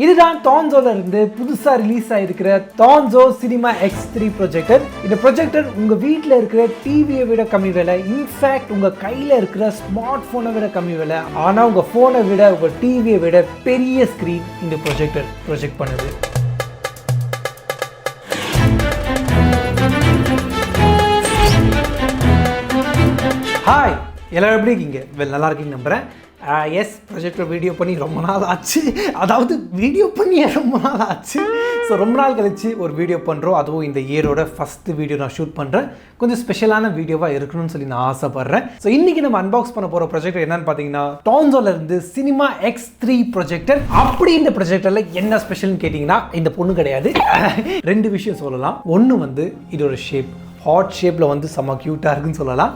இதுதான் Tonzoல இருந்து புதுசா ரிலீஸ் ஆயிருக்கிற Tonzo Cinema X3 ப்ரொஜெக்டர். இந்த ப்ரொஜெக்டர் உங்க வீட்டில் இருக்கிற டிவியை விட கம்மி விலை, இன்ஃபேக்ட் உங்க கையில் இருக்கிற ஸ்மார்ட் போனை விட கம்மி விலை. ஆனால் உங்க போனை விட உங்க டிவியை விட பெரிய ஸ்கிரீன் இந்த ப்ரொஜெக்டர் ப்ரொஜெக்ட் பண்ணுது. ஹாய், எல்லாரும் எப்படி இருக்கீங்க? நல்லா இருக்கீங்க நம்புகிறேன். எஸ், ப்ரொஜெக்டர் வீடியோ பண்ணி ரொம்ப நாள் ஆச்சு. அதாவது வீடியோ பண்ணி ரொம்ப நாள் ஆச்சு. ஸோ ரொம்ப நாள் கழிச்சு ஒரு வீடியோ பண்ணுறோம். அதுவும் இந்த இயரோட ஃபஸ்ட்டு வீடியோ நான் ஷூட் பண்ணுறேன். கொஞ்சம் ஸ்பெஷலான வீடியோவாக இருக்கணும்னு சொல்லி நான் ஆசைப்பட்றேன். ஸோ இன்றைக்கி நம்ம அன்பாக்ஸ் பண்ண போகிற ப்ரொஜெக்டர் என்னன்னு பார்த்தீங்கன்னா Tonzoல இருந்து சினிமா X3 ப்ரொஜெக்டர். அப்படி இந்த ப்ரொஜெக்டரில் என்ன ஸ்பெஷல்னு கேட்டிங்கன்னா, இந்த பொண்ணு கிடையாது. ரெண்டு விஷயம் சொல்லலாம். ஒன்று வந்து இதோட ஷேப், ஹாட் ஷேப்பில் வந்து செம்ம க்யூட்டாக இருக்குன்னு சொல்லலாம்.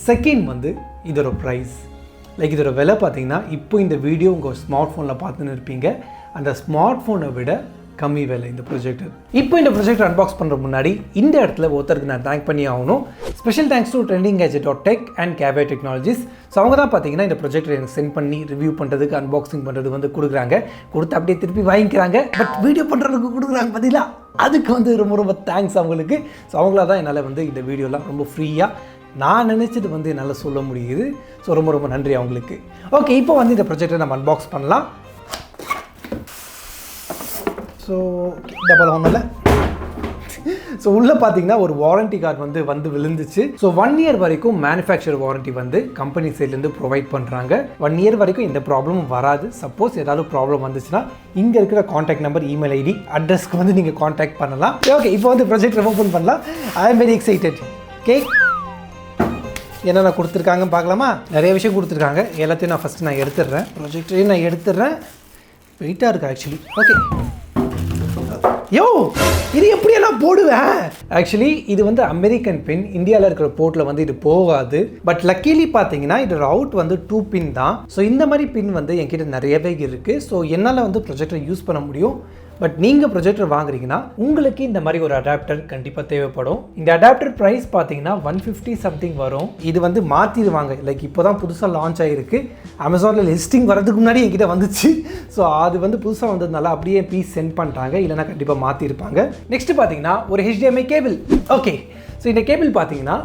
செகண்ட் வந்து இதோட ப்ரைஸ். லைக் இதோட விலை பார்த்தீங்கன்னா, இப்போ இந்த வீடியோ உங்கள் ஸ்மார்ட் ஃபோனில் பார்த்துன்னு இருப்பீங்க. அந்த ஸ்மார்ட் ஃபோனை விட கம்மி விலை இந்த ப்ரொஜெக்டர். இப்போ இந்த ப்ரொஜெக்டர் அன்பாக்ஸ் பண்ணுற முன்னாடி இந்த இடத்துல ஒருத்தருக்கு நான் தேங்க் பண்ணி ஆகணும். Special thanks to trendinggadget.tech and Caviar technologies. So அவங்க தான் பார்த்தீங்கன்னா இந்த ப்ரொஜெக்டர் எனக்கு சென்ட் பண்ணி ரிவ்யூ பண்ணுறதுக்கு, அன்பாக்சிங் பண்ணுறது வந்து கொடுக்குறாங்க. கொடுத்து அப்படியே திருப்பி வாங்கிக்கிறாங்க. பட் வீடியோ பண்ணுறதுக்கு கொடுக்குறாங்க பார்த்தீங்களா, அதுக்கு வந்து ரொம்ப ரொம்ப தேங்க்ஸ் அவங்களுக்கு. ஸோ அவங்களா தான் என்னால் வந்து இந்த வீடியோலாம் ரொம்ப ஃப்ரீயாக நான் நினச்சது வந்து என்னால் சொல்ல முடியுது. ஸோ ரொம்ப ரொம்ப நன்றி அவங்களுக்கு. ஓகே, இப்போ வந்து இந்த ப்ரொஜெக்டரை நம்ம அன்பாக்ஸ் பண்ணலாம். ஸோ டபுள் ஒன்றும் இல்லை. ஸோ உள்ளே பார்த்தீங்கன்னா ஒரு வாரண்டி கார்டு வந்து விழுந்துச்சு. ஸோ 1 இயர் வரைக்கும் மேனுஃபேக்சர் வாரண்டி வந்து கம்பெனி சைட்லேருந்து ப்ரொவைட் பண்ணுறாங்க. 1 இயர் வரைக்கும் எந்த ப்ராப்ளமும் வராது. சப்போஸ் ஏதாவது ப்ராப்ளம் வந்துச்சுன்னா இங்கே இருக்கிற காண்டாக்ட் நம்பர், இமெயில் ஐடி, அட்ரஸ்க்கு வந்து நீங்கள் காண்டாக்ட் பண்ணலாம். ஓகே, இப்போ வந்து ப்ரொஜெக்டர் ஓப்பன் பண்ணலாம். ஐ ஆம் வெரி எக்ஸைட்டட். ஓகே, என்னென்ன கொடுத்துருக்காங்கன்னு பார்க்கலாமா? நிறைய விஷயம் கொடுத்துருக்காங்க. எல்லாத்தையும் நான் ஃபஸ்ட்டு நான் எடுத்துடுறேன். ப்ரொஜெக்டரையும் நான் எடுத்துடுறேன். வெயிட்டாக இருக்குது ஆக்சுவலி. ஓகே, யோ இது எப்படியெல்லாம் போடுவேன்? ஆக்சுவலி இது வந்து அமெரிக்கன் பின். இந்தியாவில் இருக்கிற போர்ட்டில் வந்து இது போகாது. பட் லக்கிலி பார்த்தீங்கன்னா இதோட அவுட் வந்து 2 பின் தான். ஸோ இந்த மாதிரி பின் வந்து என்கிட்ட நிறையவே இருக்குது. ஸோ என்னால் வந்து ப்ரொஜெக்டரை யூஸ் பண்ண முடியும். பட் நீங்கள் ப்ரொஜெக்டர் வாங்குறீங்கன்னா உங்களுக்கு இந்த மாதிரி ஒரு அடாப்டர் கண்டிப்பாக தேவைப்படும். இந்த அடாப்டர் ப்ரைஸ் பார்த்தீங்கன்னா 150 சம்திங் வரும். இது வந்து மாற்றிடுவாங்க. லைக் இப்போ தான் புதுசாக லான்ச் ஆகிருக்கு. அமேசானில் லிஸ்டிங் வரதுக்கு முன்னாடி என்கிட்ட வந்துச்சு. ஸோ அது வந்து புதுசாக வந்ததுனால அப்படியே பீஸ் சென்ட் பண்ணிட்டாங்க. இல்லைனா கண்டிப்பாக மாற்றிருப்பாங்க. நெக்ஸ்ட்டு பார்த்தீங்கன்னா ஒரு HDMI கேபிள். ஓகே, ஸோ இந்த கேபிள் பார்த்தீங்கன்னா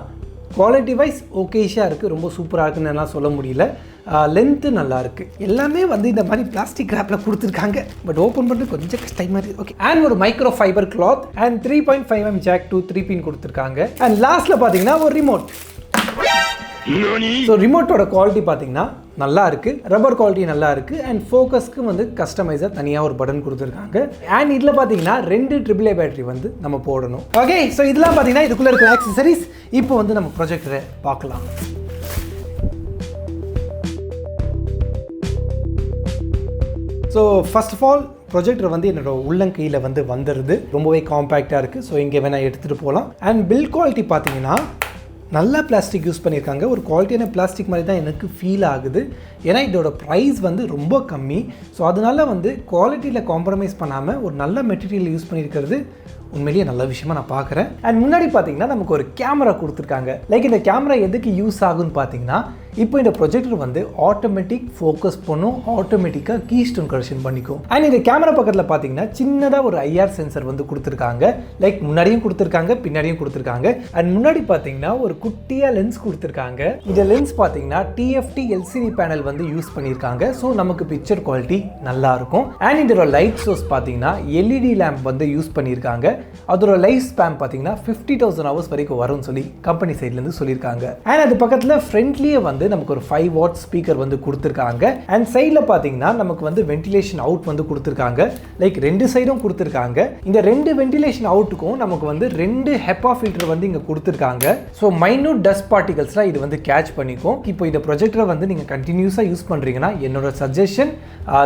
குவாலிட்டி வைஸ் ஓகேஷாக இருக்குது. ரொம்ப சூப்பராக இருக்குன்னு எல்லாம் சொல்ல முடியல. லென்த்து நல்லா இருக்குது. எல்லாமே வந்து இந்த மாதிரி பிளாஸ்டிக் ரேப்பில் கொடுத்துருக்காங்க. பட் ஓப்பன் பண்ணுறது கொஞ்சம் கஷ்டமாக இருக்குது. ஓகே, அண்ட் ஒரு micro fibre cloth and 3.5mm jack 3 pin கொடுத்துருக்காங்க. அண்ட் லாஸ்ட்டில் பார்த்தீங்கன்னா ஒரு ரிமோட். ஸோ ரிமோட்டோட குவாலிட்டி பார்த்தீங்கன்னா நல்லா இருக்குது. ரப்பர் குவாலிட்டி நல்லா இருக்குது. அண்ட் ஃபோக்கஸ்க்கு வந்து கஸ்டமைஸாக தனியாக ஒரு பட்டன் கொடுத்துருக்காங்க. அண்ட் இதில் பார்த்தீங்கன்னா 2 AAA பேட்டரி வந்து நம்ம போடணும். ஓகே, ஸோ இதெல்லாம் பார்த்தீங்கன்னா இதுக்குள்ளே இருக்கிற ஆக்சசரிஸ். இப்போ வந்து நம்ம ப்ரொஜெக்டரை பார்க்கலாம். So first of all projector வந்து என்னோட உள்ளங்கையில் வந்து வந்துடுது. ரொம்பவே காம்பேக்டாக இருக்குது. ஸோ இங்கே வேணால் எடுத்துகிட்டு போகலாம். அண்ட் பில்ட் குவாலிட்டி பார்த்தீங்கன்னா நல்லா பிளாஸ்டிக் யூஸ் பண்ணியிருக்காங்க. ஒரு குவாலிட்டியான பிளாஸ்டிக் மாதிரி தான் எனக்கு ஃபீல் ஆகுது. ஏன்னா இதோட ப்ரைஸ் வந்து ரொம்ப கம்மி. ஸோ அதனால வந்து குவாலிட்டியில் காம்ப்ரமைஸ் பண்ணாமல் ஒரு நல்ல மெட்டீரியல் யூஸ் பண்ணியிருக்கிறது உண்மையிலேயே நல்ல விஷயமா நான் பார்க்குறேன். அண்ட் முன்னாடி பார்த்தீங்கன்னா நமக்கு ஒரு கேமரா கொடுத்துருக்காங்க. லைக் இந்த கேமரா எதுக்கு யூஸ் ஆகுன்னு பார்த்தீங்கன்னா, இப்போ இந்த ப்ரொஜெக்டர் வந்து ஆட்டோமேட்டிக் ஃபோக்கஸ் பண்ணும், ஆட்டோமேட்டிக்காக கீஸ்டோன் கரெக்ஷன் பண்ணிக்கும். அண்ட் இந்த கேமரா பக்கத்தில் பார்த்தீங்கன்னா சின்னதாக ஒரு IR சென்சர் வந்து கொடுத்துருக்காங்க. லைக் முன்னாடியும் கொடுத்துருக்காங்க, பின்னாடியும் கொடுத்துருக்காங்க. அண்ட் முன்னாடி பார்த்தீங்கன்னா ஒரு குட்டியாக லென்ஸ் கொடுத்துருக்காங்க. இந்த லென்ஸ் பார்த்தீங்கன்னா TFT LCD பேனல் வந்து யூஸ் பண்ணியிருக்காங்க. ஸோ நமக்கு பிக்சர் குவாலிட்டி நல்லா இருக்கும். அண்ட் இதோட லைட் சோர்ஸ் பார்த்தீங்கன்னா LED லேம்ப் வந்து யூஸ் பண்ணியிருக்காங்க. அதோட லைஃப் ஸ்பேன் பார்த்தீங்கன்னா 50,000 hours வரைக்கும் வரும்னு சொல்லி கம்பெனி சைட்லேருந்து சொல்லியிருக்காங்க. அண்ட் அது பக்கத்தில் ஃப்ரண்ட்லேயே வந்து நமக்கு ஒரு 5 வாட் ஸ்பீக்கர் வந்து கொடுத்துருக்காங்க. அண்ட் சைடில் பார்த்தீங்கன்னா நமக்கு வந்து வென்டிலேஷன் அவுட் வந்து கொடுத்துருக்காங்க. லைக் 2 சைடும் கொடுத்துருக்காங்க. இந்த 2 வென்டிலேஷன் அவுட்டுக்கும் நமக்கு வந்து 2 HEPA ஃபில்டர் வந்து இங்கே கொடுத்துருக்காங்க. ஸோ மைனூட் டஸ்ட் பார்ட்டிகல்ஸ்லாம் இது வந்து கேட்ச் பண்ணிக்கும். இப்போ இந்த ப்ரொஜெக்டரை வந்து நீங்கள் கண்டினியூஸாக யூஸ் பண்ணுறீங்கன்னா என்னோட சஜஷன்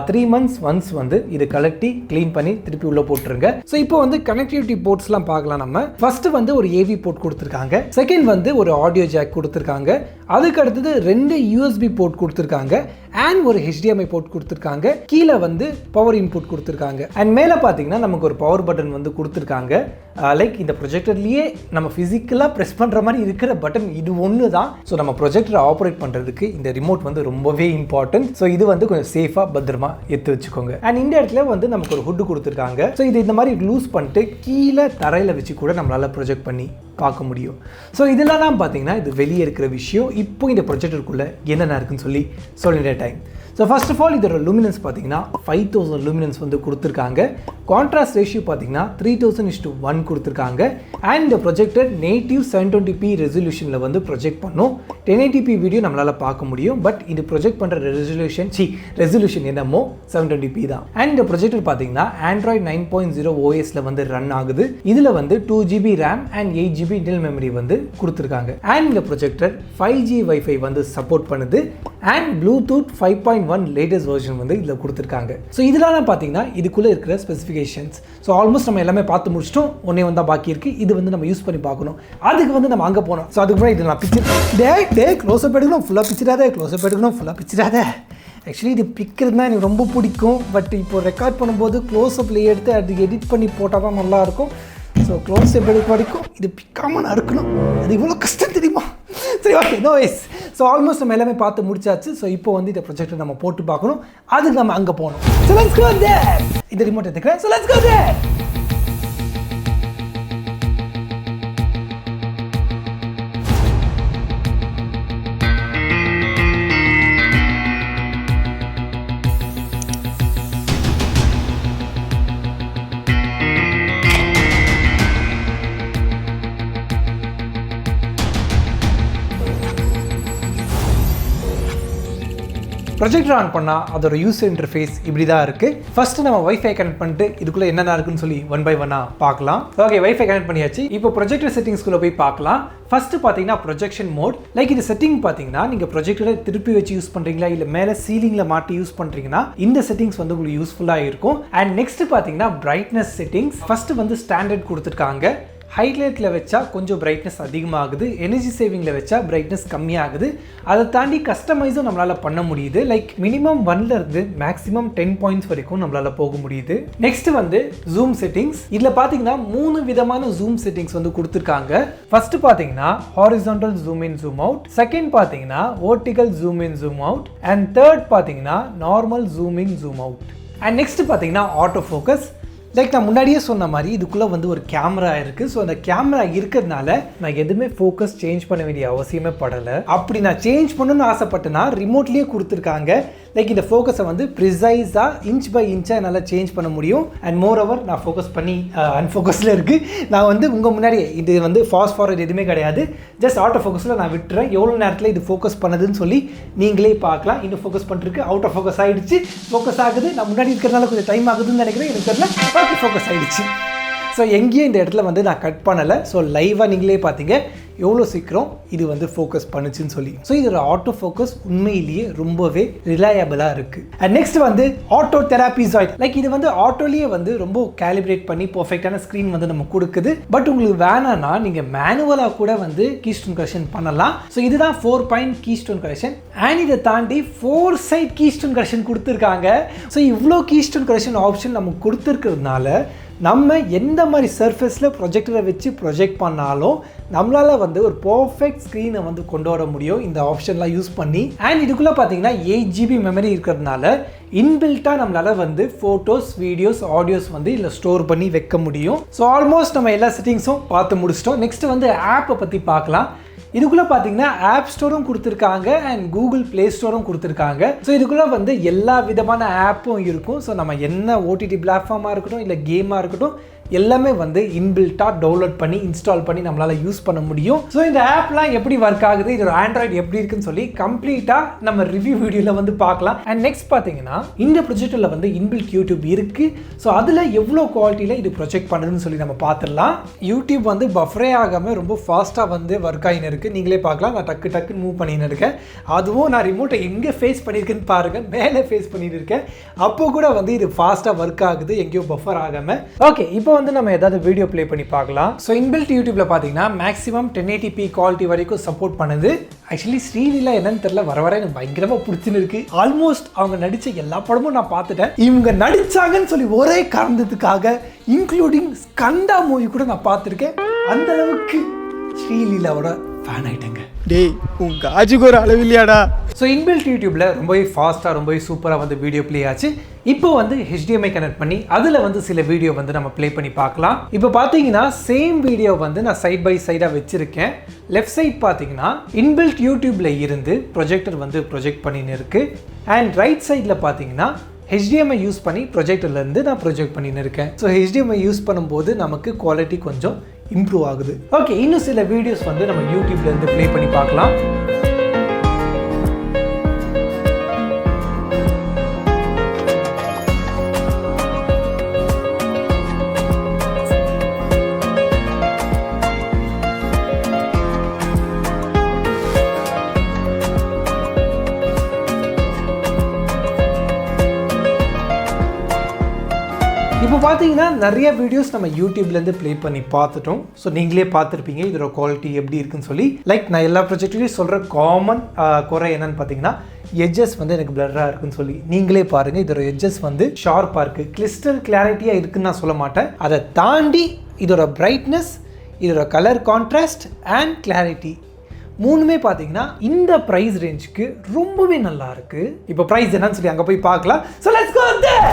3 months ஒன்ஸ் வந்து இது கலெக்டி க்ளீன் பண்ணி திருப்பி உள்ளே போட்டுருங்க. ஸோ இப்போ வந்து கனெக்டிவிட்டி போர்ட்ஸ்லாம் பார்க்கலாம். நம்ம ஃபர்ஸ்ட் வந்து ஒரு AV போர்ட் கொடுத்துருக்காங்க. செகண்ட் வந்து ஒரு ஆடியோ ஜாக் கொடுத்துருக்காங்க. அதுக்கு அடுத்தது 2 USB போர்ட் கொடுத்துருக்காங்க அண்ட் ஒரு HDMI போர்ட் கொடுத்துருக்காங்க. கீழே வந்து பவர் இன்புட் கொடுத்துருக்காங்க. அண்ட் மேலே பார்த்தீங்கன்னா நமக்கு ஒரு பவர் பட்டன் வந்து கொடுத்துருக்காங்க. லைக் இந்த ப்ரொஜெக்டர்லேயே நம்ம ஃபிசிக்கலாக ப்ரெஸ் பண்ணுற மாதிரி இருக்கிற பட்டன் இது ஒன்று தான். ஸோ நம்ம ப்ரொஜெக்டரை ஆப்ரேட் பண்ணுறதுக்கு இந்த ரிமோட் வந்து ரொம்பவே இம்பார்ட்டன்ட். ஸோ இது வந்து கொஞ்சம் சேஃபாக பத்திரமா எடுத்து வச்சுக்கோங்க. அண்ட் இந்த இடத்துல வந்து நமக்கு ஒரு ஹுட்டு கொடுத்துருக்காங்க. ஸோ இது இந்த மாதிரி லூஸ் பண்ணிட்டு கீழே தரையில் வச்சு கூட நம்மளால் ப்ரொஜெக்ட் பண்ணி பார்க்க முடியும். ஸோ இதெல்லாம் தான் பார்த்தீங்கன்னா இது வெளியே இருக்கிற விஷயம். இப்போ இந்த ப்ரொஜெக்டருக்குள்ளே என்னென்ன இருக்குன்னு சொல்லி சொல்லிடுற time. So first of all இதோட லூமினன்ஸ் பார்த்தீங்கன்னா 5000 லூமினன்ஸ் வந்து கொடுத்துருக்காங்க. கான்ட்ராஸ்ட் ரேஷியோ பார்த்தீங்கன்னா 3000:1 கொடுத்துருக்காங்க. அண்ட் இந்த ப்ரொஜெக்டர் நேட்டிவ் 720p ரெசல்யூஷனில் வந்து ப்ரொஜெக்ட் பண்ணும். 1080p வீடியோ நம்மளால் பார்க்க முடியும். பட் இது ப்ரொஜெக்ட் பண்ணுற ரெசல்யூஷன் என்னமோ 720p தான். அண்ட் இந்த ப்ரொஜெக்டர் பார்த்தீங்கன்னா Android 9.0 OSல வந்து ரன் ஆகுது. இதில் வந்து 2GB RAM and 8GB internal memory வந்து கொடுத்துருக்காங்க. அண்ட் இந்த ப்ரொஜெக்டர் 5G வைஃபை வந்து சப்போர்ட் பண்ணுது. அண்ட் ப்ளூடூத் 5.1 லேட்டஸ்ட் வெர்ஷன் வந்து இதில் கொடுத்துருக்காங்க. ஸோ இதெல்லாம் பார்த்தீங்கன்னா இதுக்குள்ளே இருக்கிற ஸ்பெசிஃபிகேஷன்ஸ். ஸோ ஆல்மோஸ்ட் நம்ம எல்லாமே பார்த்து முடிச்சிட்டோம். ஒன்றே வந்தால் பாக்கி இருக்குது. இது வந்து நம்ம யூஸ் பண்ணி பார்க்கணும். அதுக்கு வந்து நம்ம அங்கே போனோம். ஸோ அதுக்கு முன்னாடி இது நான் பிக்சர் க்ளோஸ்அப் எடுக்கணும், ஃபுல்லாக பிக்சராத க்ளோஸ்அப் எடுக்கணும், ஃபுல்லாக பிக்சராத. ஆக்சுவலி இது பிக்கிறது தான் எனக்கு ரொம்ப பிடிக்கும். பட் இப்போ ரெக்கார்ட் பண்ணும்போது க்ளோஸ்அப்பில் எடுத்து அது எடிட் பண்ணி போட்டால் தான் நல்லாயிருக்கும். ஸோ க்ளோஸ்அப் எடுக்க வரைக்கும் இது பிக்காமல் நான் இருக்கணும். அது இவ்வளோ கஷ்டம் தெரியுமா? சரி, okay, no wise. So almost நம்ம எல்லாமே பார்த்து முடிச்சாச்சு. ஸோ இப்போ வந்து இந்த ப்ரொஜெக்டர் நம்ம போட்டு பார்க்கணும். அதுக்கு நம்ம அங்கே போகணும். So let's go there. இந்த ரிமோட் எடுத்துக்கிறேன். So let's go there. Projector on பண்ணால் அதோட யூசர் இன்டர்ஃபேஸ் இப்படி தான் இருக்குது. ஃபஸ்ட்டு நம்ம வைஃபை கனெக்ட் பண்ணிட்டு இதுக்குள்ளே என்னென்ன இருக்குன்னு சொல்லி 1 by 1 பார்க்கலாம். ஓகே, வைஃபை கனெக்ட் பண்ணியாச்சு. இப்போ ப்ரொஜெக்டர் செட்டிங்ஸ்குள்ளே போய் பார்க்கலாம். ஃபஸ்ட்டு பார்த்தீங்கன்னா ப்ரொஜெக்ஷன் மோட். லைக் இது செட்டிங் பார்த்தீங்கன்னா நீங்கள் ப்ரொஜெக்டரை திருப்பி வச்சு யூஸ் பண்ணுறீங்களா இல்லை மேலே சீலிங்கில் மாட்டி யூஸ் பண்ணுறீங்கன்னா இந்த செட்டிங்ஸ் வந்து உங்களுக்கு யூஸ்ஃபுல்லாக இருக்கும். அண்ட் நெக்ஸ்ட் பார்த்தீங்கன்னா பிரைட்னஸ் செட்டிங்ஸ். ஃபஸ்ட்டு வந்து ஸ்டாண்டர்ட் கொடுத்துருக்காங்க. ஹைலைட்டில் வச்சா கொஞ்சம் பிரைட்னஸ் அதிகமாகுது. எனர்ஜி சேவிங்கில் வச்சா பிரைட்னஸ் கம்மியாகுது. அதை தாண்டி கஸ்டமைஸும் நம்மளால் பண்ண முடியுது. லைக் மினிமம் 1லேருந்து மேக்ஸிமம் 10 பாயிண்ட்ஸ் வரைக்கும் நம்மளால் போக முடியுது. நெக்ஸ்ட் வந்து ஜூம் செட்டிங்ஸ். இதில் பார்த்தீங்கன்னா 3 விதமான ஜூம் செட்டிங்ஸ் வந்து கொடுத்துருக்காங்க. ஃபர்ஸ்ட் பார்த்தீங்கன்னா horizontal zoom in zoom out. Second பார்த்தீங்கன்னா vertical zoom in zoom out. And third பார்த்தீங்கன்னா normal zoom in zoom out. And next பார்த்தீங்கன்னா ஆட்டோ ஃபோக்கஸ். லைக் நான் முன்னாடியே சொன்ன மாதிரி இதுக்குள்ளே வந்து ஒரு கேமரா இருக்குது. ஸோ அந்த கேமரா இருக்கிறதுனால நான் எதுவுமே ஃபோக்கஸ் சேஞ்ச் பண்ண வேண்டிய அவசியமே படலை. அப்படி நான் சேஞ்ச் பண்ணணும்னு ஆசைப்பட்டேன்னா ரிமோட்லேயே கொடுத்துருக்காங்க. லைக் இந்த ஃபோக்கஸை வந்து ப்ரிசைஸாக இன்ச் பை இன்ச்சாக என்னால் சேஞ்ச் பண்ண முடியும். அண்ட் மோர் ஓவர் நான் ஃபோக்கஸ் பண்ணி அன்ஃபோக்கஸில் இருக்குது. நான் வந்து உங்கள் முன்னாடியே இது வந்து ஃபாஸ்ட் ஃபார்வர்ட் எதுவுமே கிடையாது. ஜஸ்ட் ஆட்டோ ஃபோக்கஸில் நான் விட்டுறேன். எவ்வளோ நேரத்தில் இது ஃபோக்கஸ் பண்ணுதுன்னு சொல்லி நீங்களே பார்க்கலாம். இன்னும் ஃபோக்கஸ் பண்ணிருக்கு. அவுட் ஆஃப் ஃபோக்கஸ் ஆகிடுச்சு. ஃபோக்கஸ் ஆகுது. நான் முன்னாடி இருக்கிறதுனால கொஞ்சம் டைம் ஆகுதுன்னு நினைக்கிறேன். எனக்கு தெரியல. ஓகே, ஃபோக்கஸ் ஆகிடுச்சு. ஸோ எங்கேயும் இந்த இடத்துல வந்து நான் கட் பண்ணலை. ஸோ லைவாக நீங்களே பார்த்தீங்க எவ்வளோ சீக்கிரம் இது வந்து ஃபோக்கஸ் பண்ணுச்சுன்னு சொல்லி. ஸோ இதோட ஆட்டோ ஃபோக்கஸ் உண்மையிலேயே ரொம்பவே ரிலையபிளாக இருக்குது. அண்ட் நெக்ஸ்ட் வந்து ஆட்டோ தெராபிசாய்ட். லைக் இது வந்து ஆட்டோலேயே வந்து ரொம்ப கேலிப்ரேட் பண்ணி பர்ஃபெக்டான ஸ்க்ரீன் வந்து நம்ம கொடுக்குது. பட் உங்களுக்கு வேணான்னா நீங்கள் மேனுவலாக கூட வந்து கீஸ்டோன் கரெக்ஷன் பண்ணலாம். ஸோ இதுதான் 4 பாயிண்ட் கீஸ்டோன் கரெக்ஷன். அண்ட் இதை தாண்டி 4 சைட் கீஸ்டோன் கரெக்ஷன் கொடுத்துருக்காங்க. ஸோ இவ்வளோ கீஸ்டோன் கரெக்ஷன் ஆப்ஷன் நமக்கு கொடுத்துருக்கிறதுனால நம்ம எந்த மாதிரி சர்ஃபேஸில் ப்ரொஜெக்டரை வச்சு ப்ரொஜெக்ட் பண்ணாலும் நம்மளால் வந்து ஒரு பர்ஃபெக்ட் ஸ்க்ரீனை வந்து கொண்டு வர முடியும் இந்த ஆப்ஷன்லாம் யூஸ் பண்ணி. அண்ட் இதுக்குள்ளே பார்த்தீங்கன்னா 8GB மெமரி இருக்கிறதுனால இன்பில்ட்டாக நம்மளால் வந்து ஃபோட்டோஸ், வீடியோஸ், ஆடியோஸ் வந்து இதில் ஸ்டோர் பண்ணி வைக்க முடியும். ஸோ ஆல்மோஸ்ட் நம்ம எல்லா செட்டிங்ஸும் பார்த்து முடிச்சிட்டோம். நெக்ஸ்ட் வந்து ஆப்பை பற்றி பார்க்கலாம். இதுக்குள்ளே பார்த்தீங்கன்னா ஆப் ஸ்டோரும் கொடுத்துருக்காங்க அண்ட் கூகுள் ப்ளே ஸ்டோரும் கொடுத்துருக்காங்க. ஸோ இதுக்குள்ளே வந்து எல்லா விதமான ஆப்பும் இருக்கும். ஸோ நம்ம என்ன ஓடிடி பிளாட்ஃபார்மாக இருக்கட்டும் இல்லை கேமாக இருக்கட்டும் எல்லாமே வந்து இன்பில்ட்டாக டவுன்லோட் பண்ணி இன்ஸ்டால் பண்ணி நம்மளால் யூஸ் பண்ண முடியும். ஸோ இந்த ஆப்லாம் எப்படி ஒர்க் ஆகுது, இதோட ஆண்ட்ராய்டு எப்படி இருக்குன்னு சொல்லி கம்ப்ளீட்டாக நம்ம ரிவ்யூ வீடியோவில் வந்து பார்க்கலாம். அண்ட் நெக்ஸ்ட் பார்த்தீங்கன்னா இந்த ப்ரொஜெக்டரில் வந்து இன்பில்ட் யூடியூப் இருக்குது. ஸோ அதில் எவ்வளோ குவாலிட்டியில் இது ப்ரொஜெக்ட் பண்ணுதுன்னு சொல்லி நம்ம பார்த்துடலாம். யூடியூப் வந்து பஃபரே ஆகாமல் ரொம்ப ஃபாஸ்ட்டாக வந்து ஒர்க் ஆகின்னு இருக்குது. நீங்களே பார்க்கலாம். நான் டக்குன்னு மூவ் பண்ணின்னு இருக்கேன். அதுவும் நான் ரிமோட்டை எங்கே ஃபேஸ் பண்ணியிருக்கேன்னு பாருங்கள். மேலே ஃபேஸ் பண்ணிட்டு இருக்கேன். அப்போ கூட வந்து இது ஃபாஸ்ட்டாக ஒர்க் ஆகுது, எங்கேயோ பஃபர் ஆகாமல். ஓகே, இப்போ வந்து நம்ம ஏதாவது வீடியோ ப்ளே பண்ணி பார்க்கலாம். ஸோ இன்பில்ட் யூடியூப்ல பார்த்தீங்கன்னா மேக்ஸிமம் 1080p குவாலிட்டி வரைக்கும் சப்போர்ட் பண்ணுது. ஆக்சுவலி ஸ்ரீலீலா என்னன்னு தெரியல, வர வர எனக்கு பயங்கரமாக பிடிச்சின்னு இருக்கு. ஆல்மோஸ்ட் அவங்க நடித்த எல்லா படமும் நான் பார்த்துட்டேன். இவங்க நடிச்சாங்கன்னு சொல்லி ஒரே காரணத்துக்காக இன்க்ளூடிங் ஸ்கந்தா மூவி கூட நான் பார்த்துருக்கேன். அந்த அளவுக்கு ஸ்ரீலீலாவோட ஃபேன் ஆயிட்டேங்க. டேய் உங்க ஆஜுக்கு ஒரு அளவில்லையாடா. ஸோ இன்பில்ட் யூடியூப்ல ரொம்பவே ஃபாஸ்ட்டாக ரொம்பவே சூப்பராக வந்து வீடியோ ப்ளே ஆச்சு. இப்போ வந்து HDMI கனெக்ட் பண்ணி அதில் வந்து சில வீடியோ வந்து நம்ம ப்ளே பண்ணி பார்க்கலாம். இப்போ பார்த்தீங்கன்னா சேம் வீடியோ வந்து நான் சைட் பை சைடாக வச்சுருக்கேன். லெஃப்ட் சைட் பார்த்தீங்கன்னா இன்பில்ட் யூடியூப்ல இருந்து ப்ரொஜெக்டர் வந்து ப்ரொஜெக்ட் பண்ணின்னு இருக்கு. அண்ட் ரைட் சைடில் பார்த்தீங்கன்னா HDMI யூஸ் பண்ணி ப்ரொஜெக்டர்லேருந்து நான் ப்ரொஜெக்ட் பண்ணின்னு இருக்கேன். ஸோ HDMI யூஸ் பண்ணும்போது நமக்கு குவாலிட்டி கொஞ்சம் இம்ப்ரூவ் ஆகுது. ஓகே, இன்னும் சில வீடியோஸ் வந்து நம்ம யூடியூப்லேருந்து ப்ளே பண்ணி பார்க்கலாம். இப்போ பார்த்தீங்கன்னா நிறைய வீடியோஸ் நம்ம யூடியூப்லேருந்து ப்ளே பண்ணி பார்த்துட்டோம். ஸோ நீங்களே பார்த்துருப்பீங்க இதோட குவாலிட்டி எப்படி இருக்குன்னு சொல்லி. லைக் நான் எல்லா ப்ராஜெக்ட்லையும் சொல்கிற காமன் குறை என்னன்னு பார்த்தீங்கன்னா எட்ஜஸ் வந்து எனக்கு பிளர்ராக இருக்குன்னு சொல்லி. நீங்களே பாருங்கள், இதோட எட்ஜஸ் வந்து ஷார்ப்பாக இருக்குது. கிறிஸ்டல் கிளாரிட்டியாக இருக்குன்னு நான் சொல்ல மாட்டேன். அதை தாண்டி இதோட பிரைட்னஸ், இதோட கலர் கான்ட்ராஸ்ட் அண்ட் கிளாரிட்டி மூணுமே பார்த்தீங்கன்னா இந்த ப்ரைஸ் ரேஞ்சுக்கு ரொம்பவே நல்லா இருக்கு. இப்போ ப்ரைஸ் என்னன்னு சொல்லி அங்கே போய் பார்க்கலாம். So let's go there.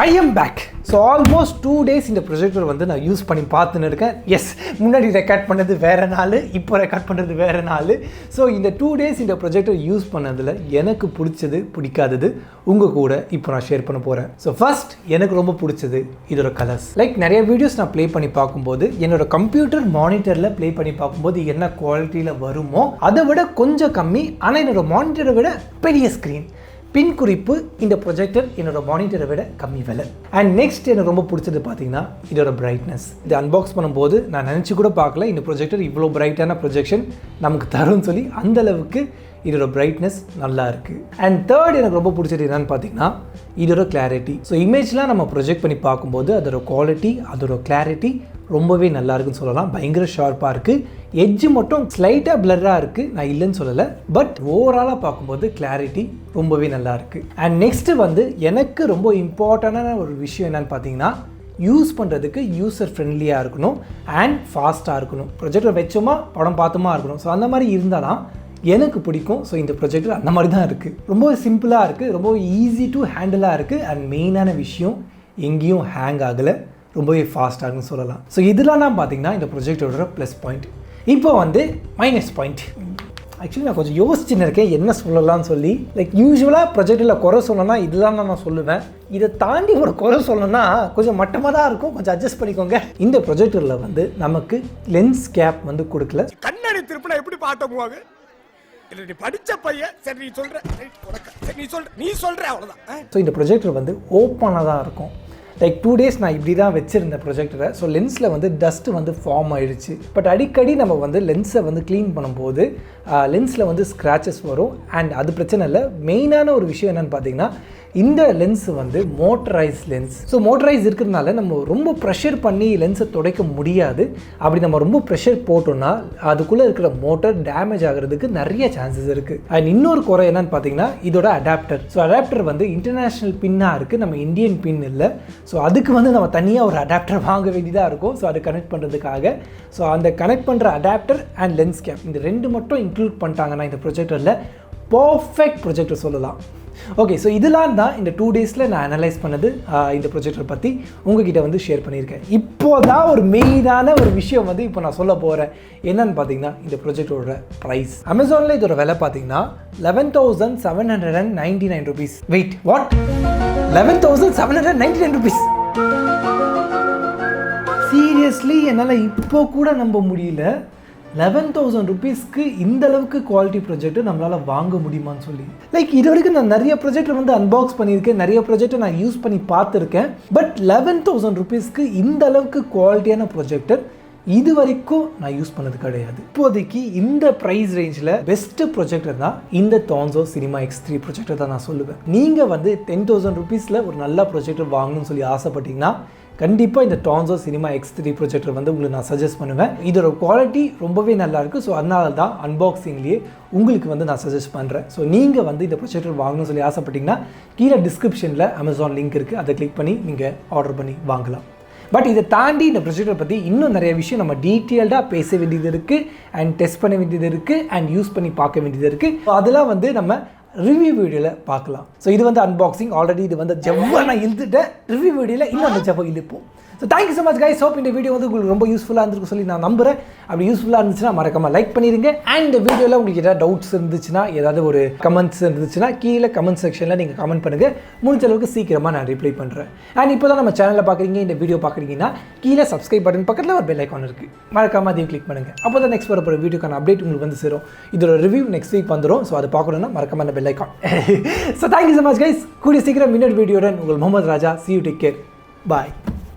I am back. So almost 2 days இந்த ப்ரொஜெக்டர் வந்து நான் யூஸ் பண்ணி பார்த்துன்னு இருக்கேன். எஸ், முன்னாடி ரெக்கார்ட் பண்ணது வேறு நாள், இப்போ ரெக்கார்ட் பண்ணுறது வேறு நாள். ஸோ இந்த 2 days இந்த ப்ரொஜெக்டர் யூஸ் பண்ணதில் எனக்கு பிடிச்சது பிடிக்காதது உங்கள் கூட இப்போ நான் ஷேர் பண்ண போகிறேன். ஸோ ஃபர்ஸ்ட் எனக்கு ரொம்ப பிடிச்சது இதோட கலர்ஸ். லைக் நிறைய வீடியோஸ் நான் ப்ளே பண்ணி பார்க்கும்போது என்னோட கம்ப்யூட்டர் மானிட்டரில் ப்ளே பண்ணி பார்க்கும்போது என்ன குவாலிட்டியில் வருமோ அதை விட கொஞ்சம் கம்மி. ஆனால் என்னோட மானிட்டரை விட பெரிய ஸ்க்ரீன், பின் குறிப்பு இந்த ப்ரொஜெக்டர் என்னோட மானிட்டரை விட கம்மி விலை. அண்ட் நெக்ஸ்ட் எனக்கு ரொம்ப பிடிச்சது பார்த்தீங்கன்னா இதோட பிரைட்னஸ். இது அன்பாக்ஸ் பண்ணும்போது நான் நினச்சி கூட பார்க்கல இந்த ப்ரொஜெக்டர் இவ்வளோ பிரைட்டான ப்ரொஜெக்ஷன் நமக்கு தரும்னு சொல்லி. அந்த அளவுக்கு இதோட பிரைட்னஸ் நல்லா இருக்குது. அண்ட் தேர்ட் எனக்கு ரொம்ப பிடிச்சது என்னன்னு பார்த்தீங்கன்னா இதோட கிளாரிட்டி. ஸோ இமேஜ்லாம் நம்ம ப்ரொஜெக்ட் பண்ணி பார்க்கும்போது அதோட குவாலிட்டி, அதோட கிளாரிட்டி ரொம்பவே நல்லா இருக்குன்னு சொல்லலாம். பயங்கர ஷார்ப்பாக இருக்குது. எட்ஜு மட்டும் ஸ்லைட்டாக பிளர்ராக இருக்குது, நான் இல்லைன்னு சொல்லலை. பட் ஓவராலாக பார்க்கும்போது கிளாரிட்டி ரொம்பவே நல்லா இருக்குது. அண்ட் நெக்ஸ்ட்டு வந்து எனக்கு ரொம்ப இம்பார்ட்டண்டான ஒரு விஷயம் என்னென்னு பார்த்தீங்கன்னா யூஸ் பண்ணுறதுக்கு யூசர் ஃப்ரெண்ட்லியாக இருக்கணும் அண்ட் ஃபாஸ்ட்டாக இருக்கணும். ப்ரொஜெக்டர் வச்சோமா படம் பார்த்தோமா இருக்கணும். ஸோ அந்த மாதிரி இருந்தால் தான் எனக்கு பிடிக்கும். ஸோ இந்த ப்ரொஜெக்டர் அந்த மாதிரி தான் இருக்குது. ரொம்ப சிம்பிளாக இருக்குது, ரொம்ப ஈஸி டு ஹேண்டிலாக இருக்குது. அண்ட் மெயினான விஷயம் எங்கேயும் ஹேங் ஆகலை, ரொம்பவே ஃபாஸ்ட்டாகுன்னு சொல்லலாம். ஸோ இதெல்லாம் தான் பார்த்தீங்கன்னா இந்த ப்ரொஜெக்டரோட ப்ளஸ் பாயிண்ட். இப்போ வந்து மைனஸ் பாயிண்ட். ஆக்சுவலி நான் கொஞ்சம் யோசிச்சுன்னு இருக்கேன் என்ன சொல்லலாம்னு சொல்லி. லைக் யூஸ்வலாக ப்ரொஜெக்டரில் குறை சொல்லணும்னா இதெல்லாம் தான் நான் சொல்லுவேன். இதை தாண்டி ஒரு குறை சொல்லணும்னா கொஞ்சம் மட்டமாக தான் இருக்கும், கொஞ்சம் அட்ஜஸ்ட் பண்ணிக்கோங்க. இந்த ப்ரொஜெக்டரில் வந்து நமக்கு லென்ஸ் கேப் வந்து கொடுக்கல. கண்ணாடி திருப்பினா எப்படி பாட்டமுவாங்க? நீ படிச்ச பையன், சரி நீ சொல்ற, நீ சொல்ற அவ்வளோதான். ஸோ இந்த ப்ரொஜெக்டர் வந்து ஓப்பனாக தான் இருக்கும். லைக் 2 days நான் இப்படி தான் வச்சுருந்தேன் ப்ரொஜெக்டரை. ஸோ லென்ஸில் வந்து டஸ்ட்டு வந்து ஃபார்ம் ஆகிடுச்சு. பட் அடிக்கடி நம்ம வந்து லென்ஸை வந்து க்ளீன் பண்ணும்போது லென்ஸில் வந்து ஸ்க்ராச்சஸ் வரும். அண்ட் அது பிரச்சனை இல்லை. மெயினான ஒரு விஷயம் என்னென்னு பார்த்தீங்கன்னா இந்த லென்ஸ் வந்து மோட்டரைஸ் லென்ஸ். ஸோ மோட்டரைஸ் இருக்கிறதுனால நம்ம ரொம்ப ப்ரெஷர் பண்ணி லென்ஸை துடைக்க முடியாது. அப்படி நம்ம ரொம்ப ப்ரெஷர் போட்டோம்னா அதுக்குள்ளே இருக்கிற மோட்டர் டேமேஜ் ஆகிறதுக்கு நிறைய சான்சஸ் இருக்குது. அண்ட் இன்னொரு குறை என்னன்னு பார்த்தீங்கன்னா இதோட அடாப்டர். ஸோ அடாப்டர் வந்து இன்டர்நேஷ்னல் பின்னாக இருக்குது, நம்ம இந்தியன் பின் இல்லை. ஸோ அதுக்கு வந்து நம்ம தனியாக ஒரு அடாப்டர் வாங்க வேண்டியதாக இருக்கும். ஸோ அது கனெக்ட் பண்ணுறதுக்காக. ஸோ அந்த கனெக்ட் பண்ணுற அடாப்டர் அண்ட் லென்ஸ் கேப் இந்த 2 மட்டும் இன்க்ளூட் பண்ணிட்டாங்கன்னா இந்த ப்ரொஜெக்டரில் பர்ஃபெக்ட் ப்ரொஜெக்டர் சொல்லலாம். ஓகே, ஸோ இதெல்லாம் தான் இந்த 2 daysல நான் அனலைஸ் பண்ணது. இந்த ப்ரொஜெக்டர் பற்றி உங்ககிட்ட வந்து ஷேர் பண்ணியிருக்கேன். இப்போதான் ஒரு மெயினான ஒரு விஷயம் வந்து இப்போ நான் சொல்ல போகிறேன். என்னன்னு பார்த்தீங்கன்னா இந்த ப்ரொஜெக்டரோட ப்ரைஸ். அமேசானில் இதோட விலை பார்த்தீங்கன்னா 11,799 rupees. Wait, what? 11,799 rupees? Seriously என்னால் இப்போ கூட நம்ப முடியல. 11,000 rupeesக்கு இந்த அளவுக்கு குவாலிட்டி ப்ரொஜெக்டர் நம்மளால் வாங்க முடியுமான்னு சொல்லி. லைக் இது வரைக்கும் நான் நிறைய ப்ரொஜெக்டர் வந்து அன்பாக்ஸ் பண்ணியிருக்கேன், நிறைய ப்ரொஜெக்டர் நான் யூஸ் பண்ணி பார்த்துருக்கேன். பட் 11,000 rupeesக்கு இந்த அளவுக்கு குவாலிட்டியான ப்ரொஜெக்டர் இது வரைக்கும் நான் யூஸ் பண்ணது கிடையாது. இப்போதைக்கு இந்த ப்ரைஸ் ரேஞ்சில் பெஸ்ட் ப்ரொஜெக்டர் தான் இந்த Tonzo Cinema X3 ப்ரொஜெக்டர் தான் நான் சொல்லுவேன். நீங்கள் வந்து 10,000 rupeesல ஒரு நல்ல ப்ரொஜெக்டர் வாங்கணும்னு சொல்லி ஆசைப்பட்டீங்கன்னா கண்டிப்பாக இந்த டான்சோ சினிமா X3 ப்ரொஜெக்டர் வந்து உங்களுக்கு நான் சஜஸ்ட் பண்ணுவேன். இதோட குவாலிட்டி ரொம்பவே நல்லாயிருக்கு. ஸோ அதனால தான் அன்பாக்சிங்லேயே உங்களுக்கு வந்து நான் சஜஸ்ட் பண்ணுறேன். ஸோ நீங்கள் வந்து இந்த ப்ரொஜெக்டர் வாங்கணும்னு சொல்லி ஆசைப்பட்டீங்கன்னா கீழே டிஸ்கிரிப்ஷனில் அமேசான் லிங்க் இருக்குது, அதை கிளிக் பண்ணி நீங்கள் ஆர்டர் பண்ணி வாங்கலாம். பட் இதை தாண்டி இந்த ப்ரொஜெக்டர் பற்றி இன்னும் நிறைய விஷயம் நம்ம டீட்டெயில்டாக பேச வேண்டியது இருக்குது, அண்ட் டெஸ்ட் பண்ண வேண்டியது இருக்குது, அண்ட் யூஸ் பண்ணி பார்க்க வேண்டியது இருக்குது. ஸோ அதெல்லாம் வந்து நம்ம ரிவ்யூ வீடியோவில் பார்க்கலாம். ஸோ இது வந்து அன்பாக்சிங். ஆல்ரெடி இது வந்து ஜவ்வாக நான் இழுத்துட்டேன். ரிவ்யூ வீடியோவில் இன்னும் அந்த ஜவ்வாக இழுப்போம். So thank you so much guys. Hope இந்த வீடியோ வந்து உங்களுக்கு ரொம்ப யூஸ்ஃபுல்லாக இருந்திருக்கு சொல்லி நான் நம்புகிறேன். அப்படி யூஸ்ஃபுல்லாக இருந்துச்சுன்னா மறக்காமல் லைக் பண்ணிடுங்க. அண்ட் இந்த வீடியோவில் உங்களுக்கு ஏதாவது டவுட்ஸ் இருந்துச்சுன்னா, ஏதாவது ஒரு கமெண்ட்ஸ் இருந்துச்சுன்னா கீழே கமெண்ட் செக்ஷனில் நீங்கள் கமெண்ட் பண்ணுங்கள். முடிஞ்ச அளவுக்கு சீக்கிரமாக நான் ரிப்ளை பண்ணுறேன். அண்ட் இப்போ தான் நம்ம சேனலில் பார்க்குறீங்க, இந்த வீடியோ பார்க்குறீங்கன்னா கீழே சப்ஸ்கிரைப் பட்டன் பக்கத்தில் ஒரு பெல் ஐக்கான் இருக்குது, மறக்காமல் அதையும் கிளிக் பண்ணுங்கள். அப்போ தான் நெக்ஸ்ட் வரப்போகிற வீடியோக்கான அப்டேட் உங்களுக்கு வந்து சேரும். இதோட ரிவ்யூ நெக்ஸ்ட் வீக் வந்துடும். ஸோ அதை பார்க்கணுன்னா மறக்காமல் அந்த bell icon. So thank you so much guys. கூடிய சீக்கிரம் இன்னொரு வீடியோடன் உங்கள் முகமது ராஜா. See you, take care. Bye.